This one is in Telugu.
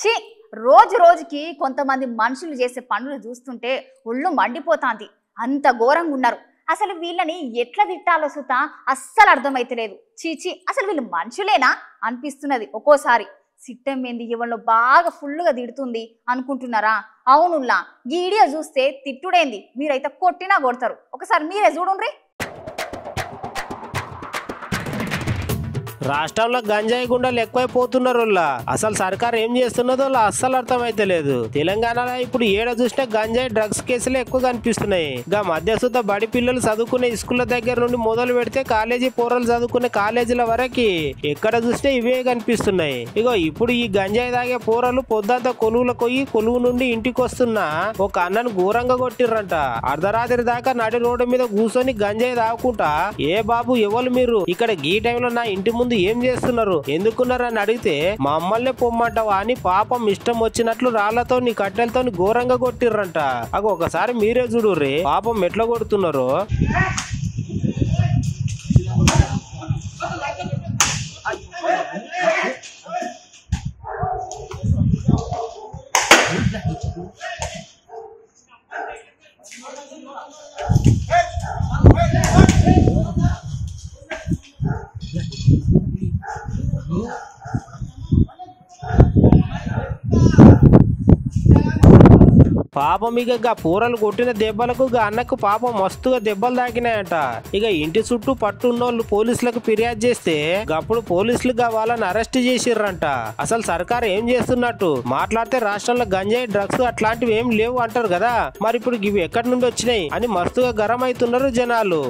ఛీ, రోజు రోజుకి కొంతమంది మనుషులు చేసే పనులు చూస్తుంటే ఒళ్ళు మండిపోతాంది. అంత ఘోరంగా ఉన్నారు. అసలు వీళ్ళని ఎట్లా తిట్టాలో సుత అస్సలు అర్థమైతలేదు. చీచి, అసలు వీళ్ళు మనుషులేనా అనిపిస్తున్నది ఒక్కోసారి. సిట్టం ఏంది ఇవాళ బాగా ఫుల్గా తిడుతుంది అనుకుంటున్నారా? అవునుల్లా, ఈ వీడియో చూస్తే తిట్టుడేంది, మీరైతే కొట్టినా కొడతారు. ఒకసారి మీరే చూడండి. రాష్ట్రంలో గంజాయి గుండెలు ఎక్కువైపోతున్నారు. అసలు సర్కార్ ఏం చేస్తున్నదో అస్సలు అర్థమైతే లేదు. తెలంగాణలో ఇప్పుడు ఏడ చూసినా గంజాయి డ్రగ్స్ కేసులు ఎక్కువ కనిపిస్తున్నాయి. గా మధ్యసుత బడి పిల్లలు చదువుకునే స్కూళ్ళ దగ్గర నుండి మొదలు పెడితే కాలేజీ పోరలు చదువుకునే కాలేజీల వరకు ఎక్కడ చూసినా ఇవే కనిపిస్తున్నాయి. ఇగో ఇప్పుడు ఈ గంజాయి తాగే పోరలు పొద్దంతా కొలువులకు పోయి కొలువు నుండి ఇంటికి వస్తున్నా ఒక అన్నను ఘోరంగా కొట్టిర్రంట. అర్ధరాత్రి దాకా నడి రోడ్డు మీద కూర్చొని గంజాయి తాగుకుంటా, ఏ బాబు ఎవరు మీరు ఇక్కడ ఈ టైంలో నా ఇంటి ముందు ఏం చేస్తున్నారు, ఎందుకున్నారని అడిగితే మమ్మల్ని పొమ్మంటావా అని పాపం ఇష్టం వచ్చినట్లు రాళ్లతో కట్టెలతో ఘోరంగా కొట్టిర్రంట. అగో ఒకసారి మీరే చూడుర్రి పాపం ఎట్లా కొడుతున్నారు. పాపం ఇక పూరలు కొట్టిన దెబ్బలకు అన్నకు పాపం మస్తుగా దెబ్బలు తాకినాయట. ఇక ఇంటి చుట్టూ పట్టున్నోళ్ళు పోలీసులకు ఫిర్యాదు చేస్తే అప్పుడు పోలీసులు వాళ్ళని అరెస్ట్ చేసిర్రంట. అసలు సర్కార్ ఏం చేస్తున్నట్టు మాట్లాడితే రాష్ట్రంలో గంజాయి డ్రగ్స్ అట్లాంటివి ఏం లేవు అంటారు కదా. మరి ఇప్పుడు ఇవి ఎక్కడి నుండి వచ్చినాయి అని మస్తుగా గరం అవుతున్నారు జనాలు.